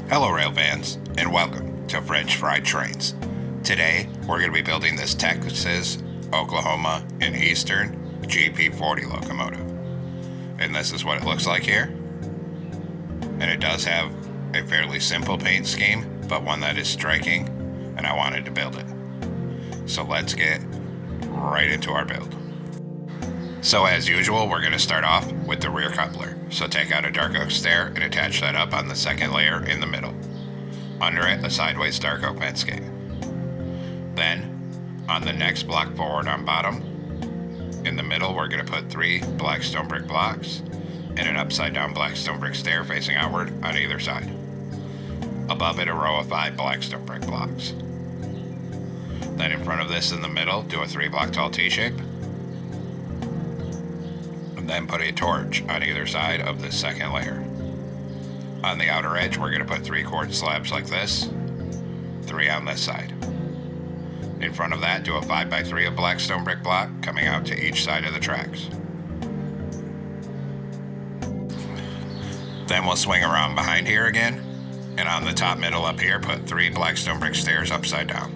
Hello rail fans, and welcome to French Fried Trains. Today, we're going to be building this Texas, Oklahoma, and Eastern GP40 locomotive. And this is what it looks like here. And it does have a fairly simple paint scheme, but one that is striking, and I wanted to build it. So let's get right into our build. So as usual, we're going to start off with the rear coupler. So take out a dark oak stair and attach that up on the second layer in the middle. Under it, a sideways dark oak fence gate. Then, on the next block forward on bottom, in the middle we're going to put 3 black stone brick blocks and an upside down black stone brick stair facing outward on either side. Above it, a row of 5 black stone brick blocks. Then in front of this in the middle, do a 3 block tall T-shape. Then put a torch on either side of this second layer. On the outer edge, we're going to put 3 quartz slabs like this, 3 on this side. In front of that, do a 5x3 of black stone brick block coming out to each side of the tracks. Then we'll swing around behind here again, and on the top middle up here, put 3 black stone brick stairs upside down.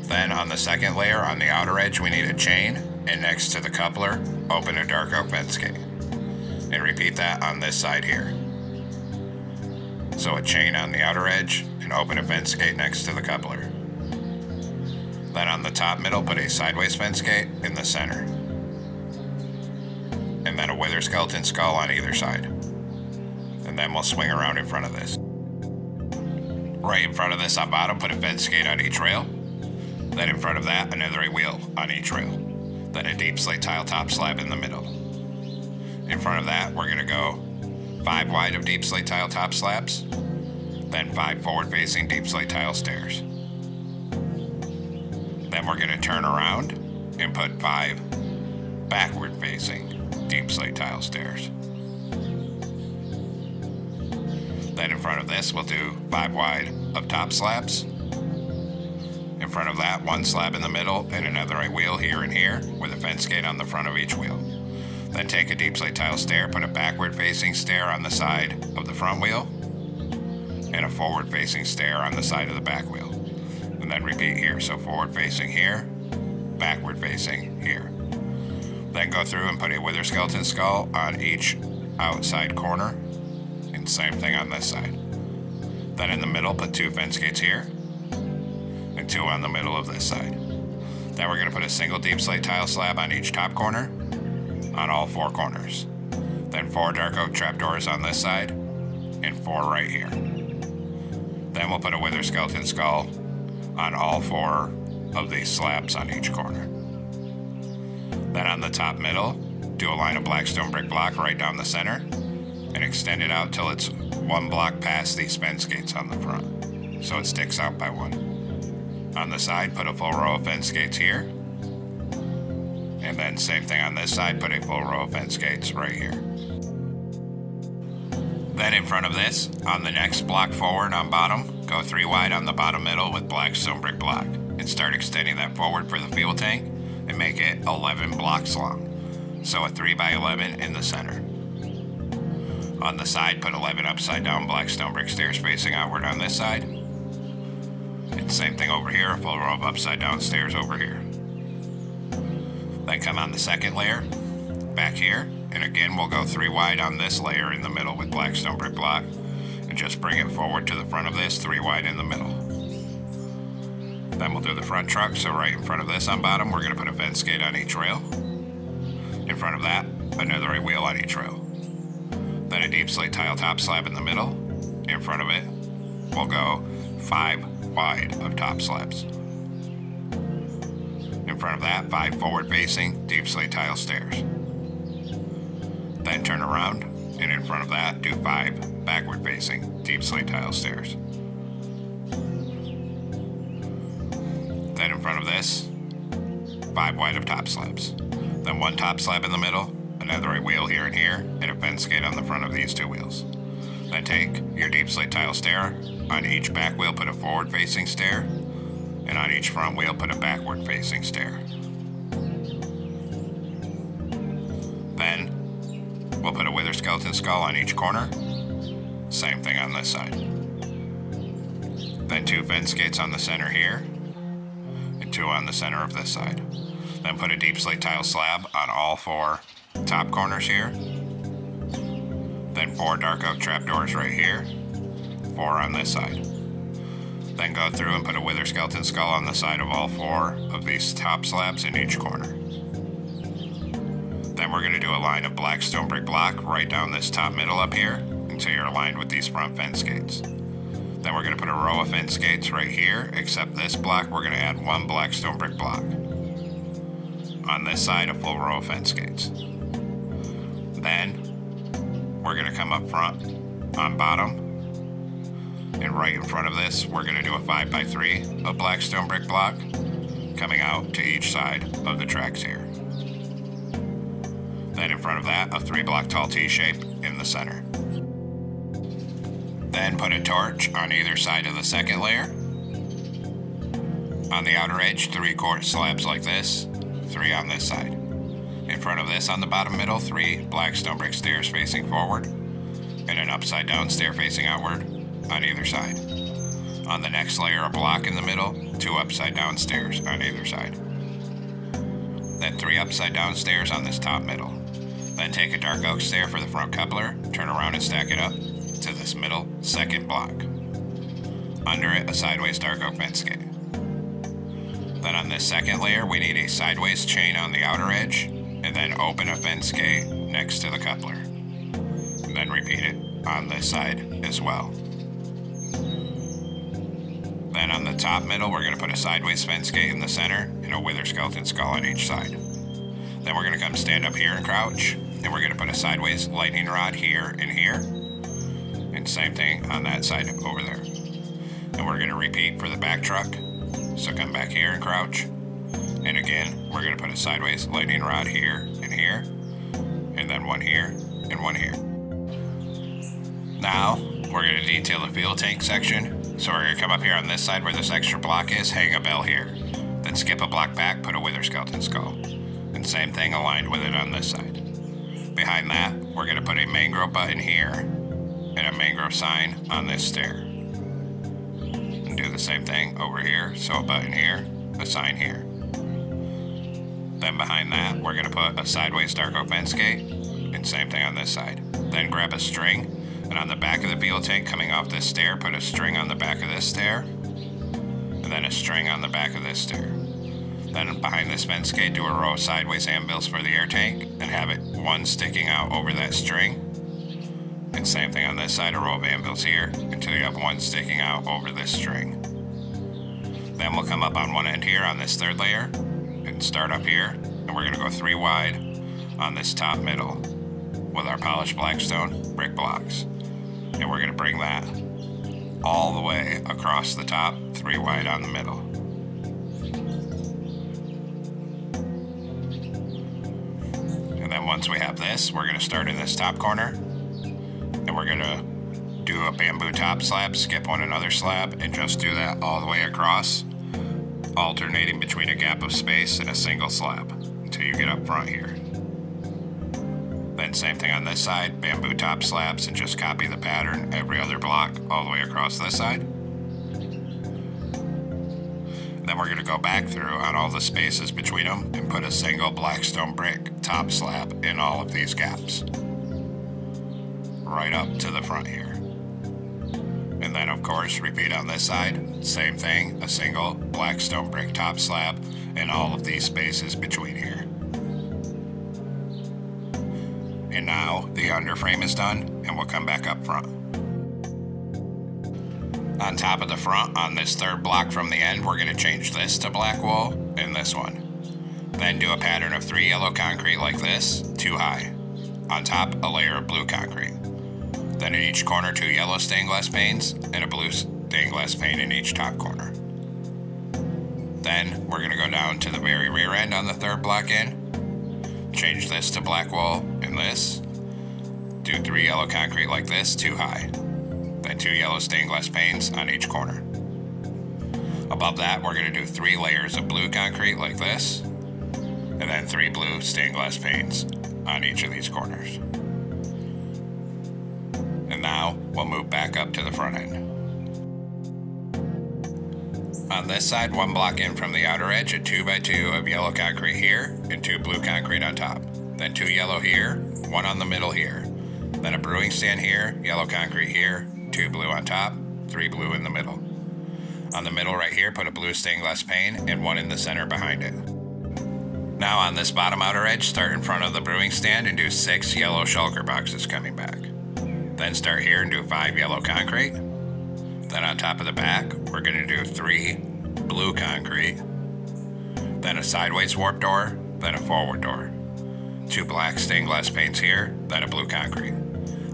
Then on the second layer on the outer edge, we need a chain, and next to the coupler, open a dark oak fence gate. And repeat that on this side here. So a chain on the outer edge and open a fence gate next to the coupler. Then on the top middle, put a sideways fence gate in the center. And then a wither skeleton skull on either side. And then we'll swing around in front of this. Right in front of this on bottom, put a fence gate on each rail. Then in front of that, another wheel on each rail. Then a deep slate tile top slab in the middle. In front of that, we're going to go 5 wide of deep slate tile top slabs, then 5 forward facing deep slate tile stairs. Then we're going to turn around and put 5 backward facing deep slate tile stairs. Then in front of this, we'll do 5 wide of top slabs. In front of that, 1 slab in the middle and another wheel here and here with a fence gate on the front of each wheel. Then take a deep slate tile stair, put a backward facing stair on the side of the front wheel and a forward facing stair on the side of the back wheel. And then repeat here, so forward facing here, backward facing here. Then go through and put a wither skeleton skull on each outside corner, and same thing on this side. Then in the middle, put 2 fence gates here and 2 on the middle of this side. Then we're going to put a single deep slate tile slab on each top corner on all 4 corners. Then 4 dark oak trapdoors on this side and 4 right here. Then we'll put a wither skeleton skull on all 4 of these slabs on each corner. Then on the top middle, do a line of black stone brick block right down the center and extend it out till it's 1 block past these fence gates on the front, so it sticks out by 1. On the side, put a full row of fence gates here. And then same thing on this side, put a full row of fence gates right here. Then in front of this, on the next block forward on bottom, go 3 wide on the bottom middle with black stone brick block. And start extending that forward for the fuel tank and make it 11 blocks long. So a 3x11 in the center. On the side, put 11 upside down black stone brick stairs facing outward on this side. And same thing over here, a full row of upside down stairs over here. Then come on the second layer, back here, and again we'll go 3 wide on this layer in the middle with black stone brick block, and just bring it forward to the front of this, 3 wide in the middle. Then we'll do the front truck, so right in front of this on bottom, we're going to put a fence gate on each rail. In front of that, another wheel on each rail. Then a deep slate tile top slab in the middle. In front of it, we'll go 5 wide of top slabs. In front of that, 5 forward facing deep slate tile stairs. Then turn around, and in front of that, do 5 backward facing deep slate tile stairs. Then in front of this, 5 wide of top slabs. Then 1 top slab in the middle, another wheel here and here, and a fence gate on the front of these 2 wheels. Then take your deep slate tile stair. On each back wheel, put a forward facing stair, and on each front wheel, put a backward facing stair. Then we'll put a wither skeleton skull on each corner. Same thing on this side. Then 2 fence gates on the center here, and 2 on the center of this side. Then put a deep slate tile slab on all 4 top corners here. Then 4 dark oak trapdoors right here, 4 on this side. Then go through and put a wither skeleton skull on the side of all 4 of these top slabs in each corner. Then we're going to do a line of black stone brick block right down this top middle up here until you're aligned with these front fence gates. Then we're going to put a row of fence gates right here, except this block we're going to add 1 black stone brick block. On this side, a full row of fence gates. Then we're going to come up front on bottom, and right in front of this we're going to do a 5x3 of black stone brick block coming out to each side of the tracks here. Then in front of that, a 3 block tall T shape in the center. Then put a torch on either side of the second layer. On the outer edge, 3 quartz slabs like this, 3 on this side. In front of this on the bottom middle, 3 black stone brick stairs facing forward, and an upside down stair facing outward on either side. On the next layer, a block in the middle, 2 upside down stairs on either side. Then 3 upside down stairs on this top middle. Then take a dark oak stair for the front coupler, turn around and stack it up to this middle second block. Under it, a sideways dark oak fence gate. Then on this second layer, we need a sideways chain on the outer edge, and then open a fence gate next to the coupler. And then repeat it on this side as well. Then on the top middle, we're going to put a sideways fence gate in the center and a wither skeleton skull on each side. Then we're going to come stand up here and crouch, and we're going to put a sideways lightning rod here and here, and same thing on that side over there. And we're going to repeat for the back truck. So come back here and crouch, and again we're going to put a sideways lightning rod here, and then 1 here and 1 here. Now we're going to detail the fuel tank section. So we're going to come up here on this side where this extra block is, hang a bell here, then skip a block back, put a wither skeleton skull, and same thing aligned with it on this side. Behind that, we're going to put a mangrove button here and a mangrove sign on this stair. Do the same thing over here, so a button here, a sign here. Then behind that, we're going to put a sideways dark oak fence gate, and same thing on this side. Then grab a string, and on the back of the fuel tank coming off this stair, put a string on the back of this stair, and then a string on the back of this stair. Then behind this fence gate, do a row of sideways handbills for the air tank, and have it 1 sticking out over that string. And same thing on this side, a row of anvils here until you have 1 sticking out over this string. Then we'll come up on one end here on this 3rd layer and start up here, and we're going to go 3 wide on this top middle with our polished blackstone brick blocks. And we're going to bring that all the way across the top, 3 wide on the middle. And then once we have this, we're going to start in this top corner. And we're going to do a bamboo top slab, skip 1 another slab, and just do that all the way across, alternating between a gap of space and a single slab until you get up front here. Then same thing on this side, bamboo top slabs, and just copy the pattern every other block all the way across this side. Then we're going to go back through on all the spaces between them and put a single black stone brick top slab in all of these gaps, right up to the front here. And then of course repeat on this side, same thing, a single black stone brick top slab in all of these spaces between here. And now the underframe is done, and we'll come back up front. On top of the front, on this 3rd block from the end, we're going to change this to black wool and this one. Then do a pattern of 3 yellow concrete like this, 2 high. On top, a layer of blue concrete. Then in each corner, 2 yellow stained glass panes and a blue stained glass pane in each top corner. Then we're going to go down to the very rear end on the 3rd block in, change this to black wool and this, do 3 yellow concrete like this, 2 high, then 2 yellow stained glass panes on each corner. Above that, we're going to do 3 layers of blue concrete like this, and then 3 blue stained glass panes on each of these corners. And now we'll move back up to the front end. On this side, 1 block in from the outer edge, a 2x2 of yellow concrete here and 2 blue concrete on top. Then 2 yellow here, 1 on the middle here. Then a brewing stand here, yellow concrete here, 2 blue on top, 3 blue in the middle. On the middle right here, put a blue stained glass pane and 1 in the center behind it. Now on this bottom outer edge, start in front of the brewing stand and do 6 yellow shulker boxes coming back. Then start here and do 5 yellow concrete. Then on top of the back, we're going to do 3 blue concrete. Then a sideways warp door, then a forward door. 2 black stained glass panes here, then a blue concrete.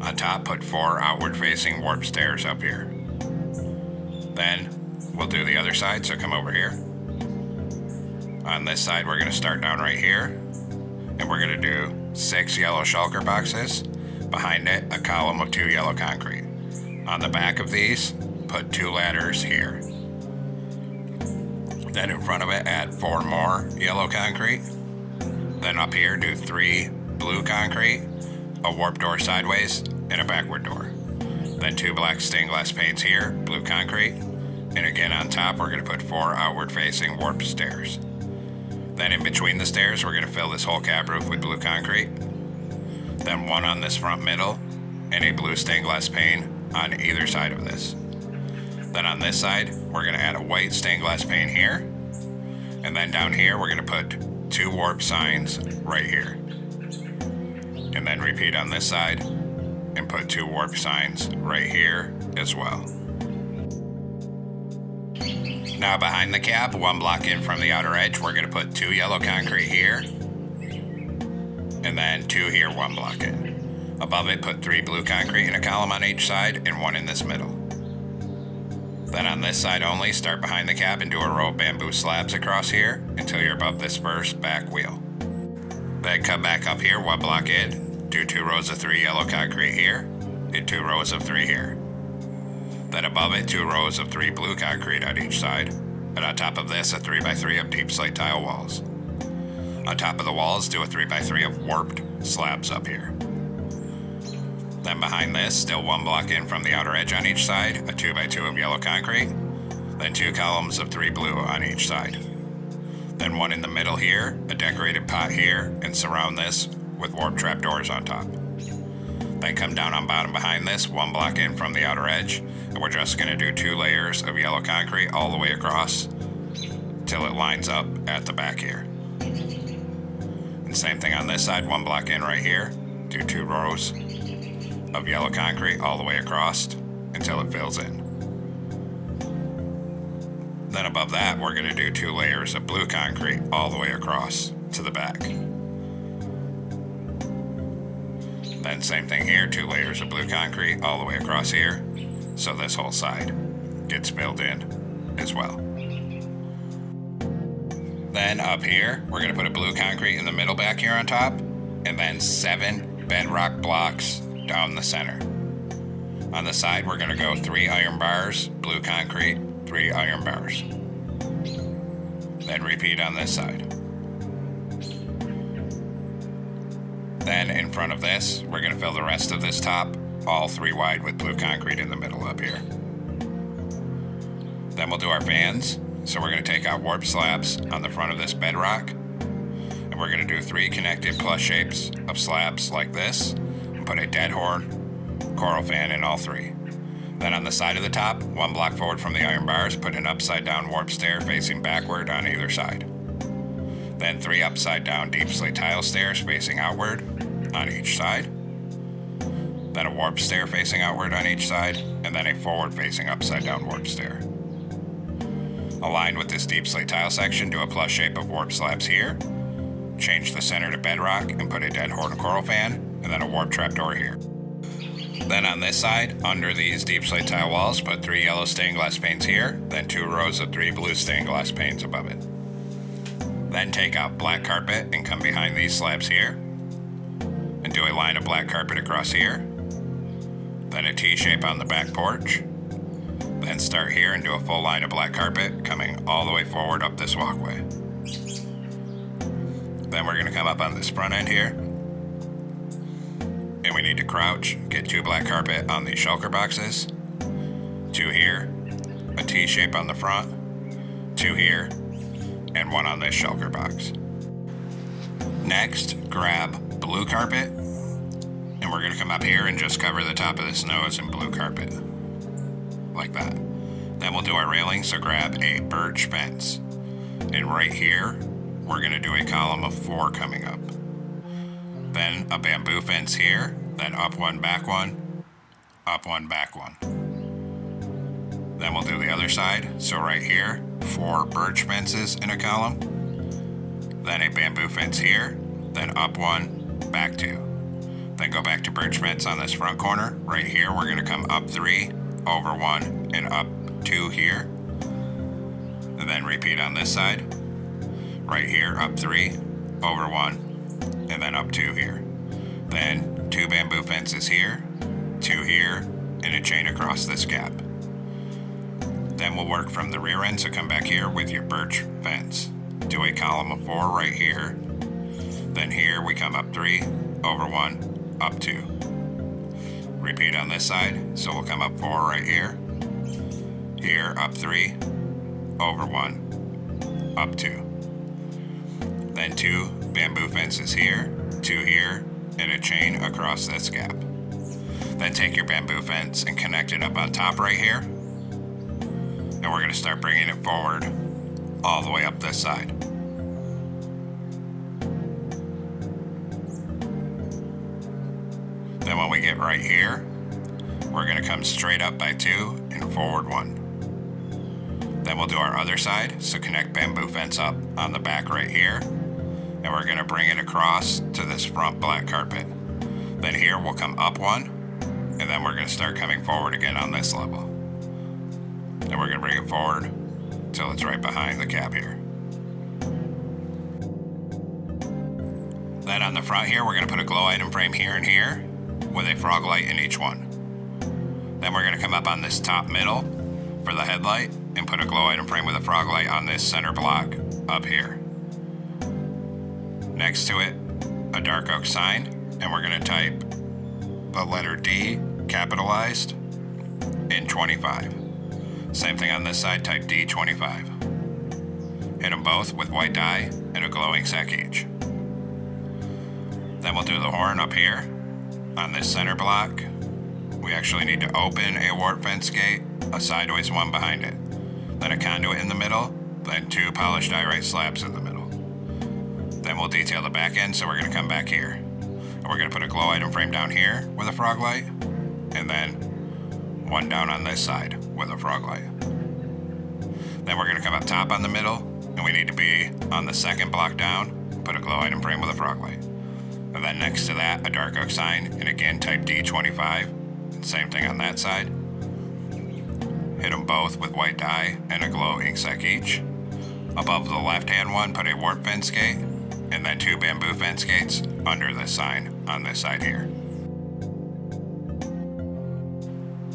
On top, put 4 outward facing warp stairs up here. Then we'll do the other side, so come over here. On this side, we're going to start down right here, and we're going to do 6 yellow shulker boxes. Behind it, a column of 2 yellow concrete. On the back of these, put 2 ladders here. Then in front of it, add 4 more yellow concrete. Then up here, do 3 blue concrete, a warp door sideways, and a backward door. Then 2 black stained glass panes here, blue concrete. And again on top, we're going to put 4 outward facing warp stairs. Then in between the stairs, we're going to fill this whole cab roof with blue concrete. Then 1 on this front middle, and a blue stained glass pane on either side of this. Then on this side, we're going to add a white stained glass pane here. And then down here, we're going to put 2 warp signs right here. And then repeat on this side, and put 2 warp signs right here as well. Now behind the cab, 1 block in from the outer edge, we're going to put 2 yellow concrete here, and then 2 here, 1 block in. Above it, put 3 blue concrete in a column on each side and 1 in this middle. Then on this side only, start behind the cab and do a row of bamboo slabs across here until you're above this first back wheel. Then come back up here, 1 block in, do 2 rows of 3 yellow concrete here and 2 rows of 3 here. Then above it, 2 rows of 3 blue concrete on each side, and on top of this, a 3x3 of deep slate tile walls. On top of the walls, do a 3x3 of warped slabs up here. Then behind this, still 1 block in from the outer edge on each side, a 2x2 of yellow concrete, then 2 columns of 3 blue on each side. Then 1 in the middle here, a decorated pot here, and surround this with warp trap doors on top. Then come down on bottom behind this, 1 block in from the outer edge, and we're just going to do 2 layers of yellow concrete all the way across till it lines up at the back here. And same thing on this side, 1 block in right here, do 2 rows of yellow concrete all the way across until it fills in. Then above that, we're going to do 2 layers of blue concrete all the way across to the back. Then same thing here, 2 layers of blue concrete all the way across here, so this whole side gets filled in as well. Then up here, we're going to put a blue concrete in the middle back here on top, and then 7 bedrock blocks down the center. On the side, we're going to go 3 iron bars, blue concrete, 3 iron bars. Then repeat on this side. Then in front of this, we're going to fill the rest of this top, all 3 wide with blue concrete in the middle up here. Then we'll do our fans. So we're going to take out warp slabs on the front of this bedrock, and we're going to do 3 connected plus shapes of slabs like this, and put a dead horn coral fan in all 3. Then on the side of the top, 1 block forward from the iron bars, put an upside down warp stair facing backward on either side. Then 3 upside down deep slate tile stairs facing outward on each side. Then a warp stair facing outward on each side, and then a forward facing upside down warp stair. Aligned with this deep slate tile section, do a plus shape of warp slabs here. Change the center to bedrock and put a dead horn coral fan, and then a warp trapdoor here. Then on this side, under these deep slate tile walls, put 3 yellow stained glass panes here, then 2 rows of 3 blue stained glass panes above it. Then take out black carpet and come behind these slabs here, and do a line of black carpet across here. Then a T-shape on the back porch. Then start here and do a full line of black carpet coming all the way forward up this walkway. Then we're going to come up on this front end here, and we need to crouch, get 2 black carpet on these shulker boxes, 2 here, a T-shape on the front, 2 here, and 1 on this shulker box. Next, grab blue carpet, and we're going to come up here and just cover the top of this nose in blue carpet, like that. Then we'll do our railing, so grab a birch fence. And right here, we're going to do a column of 4 coming up. Then a bamboo fence here, then up 1, back 1, up 1, back 1. Then we'll do the other side, so right here, 4 birch fences in a column, then a bamboo fence here, then up 1, back 2. Then go back to birch fence on this front corner. Right here, we're going to come up 3, over 1, and up 2 here. And then repeat on this side. Right here, up 3, over 1, and then up 2 here. Then 2 bamboo fences here, 2 here, and a chain across this gap. Then we'll work from the rear end, so come back here with your birch fence. Do a column of 4 right here. Then here we come up 3, over 1, up 2. Repeat on this side, so we'll come up 4 right here. Here, up 3, over 1, up 2. Then 2 bamboo fences here, 2 here, and a chain across this gap. Then take your bamboo fence and connect it up on top right here. And we're going to start bringing it forward all the way up this side. Then when we get right here, we're going to come straight up by 2 and forward 1. Then we'll do our other side, so connect bamboo fence up on the back right here, and we're going to bring it across to this front black carpet. Then here we'll come up 1, and then we're going to start coming forward again on this level. And we're going to bring it forward till it's right behind the cab here. Then on the front here, we're going to put a glow item frame here and here with a frog light in each one. Then we're going to come up on this top middle for the headlight and put a glow item frame with a frog light on this center block up here. Next to it, a dark oak sign, and we're going to type the letter D capitalized in 25. Same thing on this side, type D25. Hit them both with white dye and a glowing sec each. Then we'll do the horn up here on this center block. We actually need to open a warp fence gate, a sideways one behind it, then a conduit in the middle, then 2 polished diorite slabs in the middle. Then we'll detail the back end, so we're going to come back here. And we're going to put a glow item frame down here with a frog light, and then 1 down on this side with a frog light. Then we're going to come up top on the middle, and we need to be on the second block down, put a glow item frame with a frog light. And then next to that, a dark oak sign, and again type D25, and same thing on that side. Hit them both with white dye and a glow ink sec each. Above the left hand one, put a warp fence gate, and then 2 bamboo fence gates under this sign on this side here.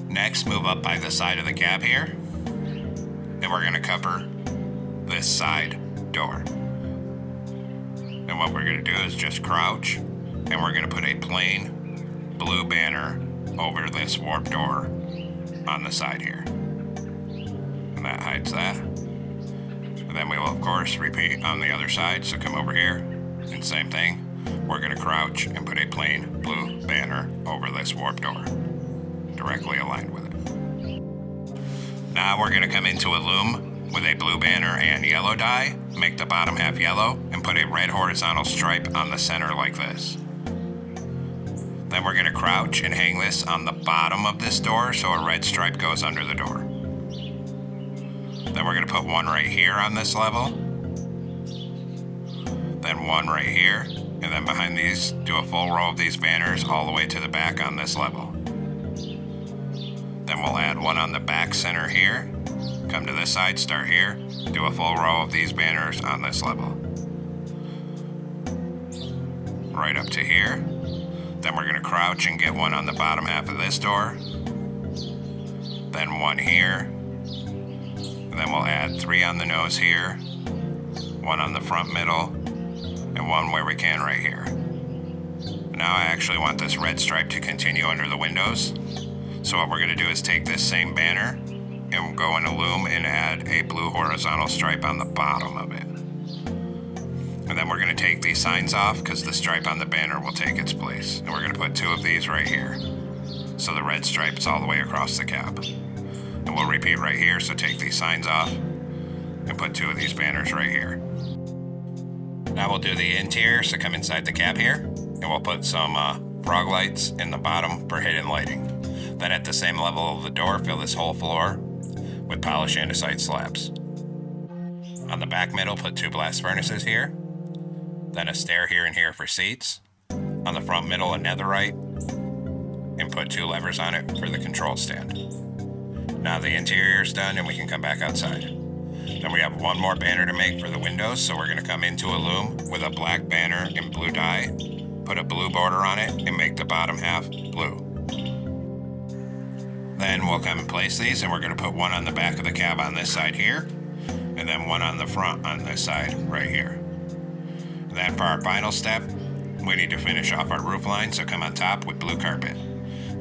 Next, move up by the side of the cab here, and we're going to cover this side door. And what we're going to do is just crouch, and we're going to put a plain blue banner over this warp door on the side here. And that hides that. And then we will, of course, repeat on the other side. So come over here, and same thing. We're going to crouch and put a plain blue banner over this warp door, directly aligned with it. Now we're going to come into a loom with a blue banner and yellow dye, make the bottom half yellow, and put a red horizontal stripe on the center like this. Then we're going to crouch and hang this on the bottom of this door so a red stripe goes under the door. Then we're going to put 1 right here on this level, then 1 right here, and then behind these, do a full row of these banners all the way to the back on this level. Then we'll add 1 on the back center here, come to this side, start here, do a full row of these banners on this level. Right up to here. Then we're going to crouch and get 1 on the bottom half of this door, then 1 here, and then we'll add 3 on the nose here, 1 on the front middle, and 1 where we can right here. Now I actually want this red stripe to continue under the windows, so what we're going to do is take this same banner and we'll go into loom and add a blue horizontal stripe on the bottom of it. And then we're going to take these signs off because the stripe on the banner will take its place. And we're going to put 2 of these right here. So the red stripe is all the way across the cab. And we'll repeat right here, so take these signs off and put 2 of these banners right here. Now we'll do the interior, so come inside the cab here, and we'll put some frog lights in the bottom for hidden lighting. Then at the same level of the door, fill this whole floor with polished andesite slabs. On the back middle, put 2 blast furnaces here, then a stair here and here for seats. On the front middle, a netherite, and put 2 levers on it for the control stand. Now the interior is done and we can come back outside. Then we have one more banner to make for the windows, so we're going to come into a loom with a black banner in blue dye, put a blue border on it, and make the bottom half blue. Then we'll come and place these, and we're going to put one on the back of the cab on this side here, and then one on the front on this side right here. And then for our final step, we need to finish off our roof line, so come on top with blue carpet.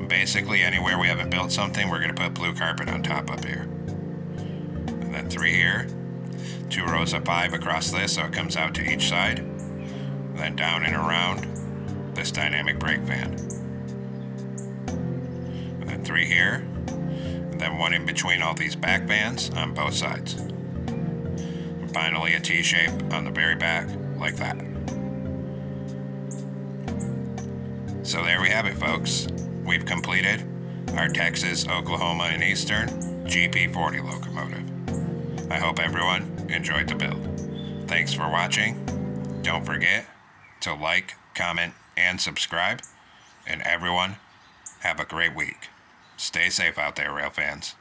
Basically anywhere we haven't built something, we're going to put blue carpet on top up here. And then 3 here, 2 rows of 5 across this so it comes out to each side. And then down and around this dynamic brake fan. And then 3 here, and then 1 in between all these back vans on both sides. And finally a T-shape on the very back, like that. So there we have it, folks. We've completed our Texas, Oklahoma, and Eastern GP40 locomotive. I hope everyone enjoyed the build. Thanks for watching. Don't forget to like, comment, and subscribe. And everyone, have a great week. Stay safe out there, rail fans.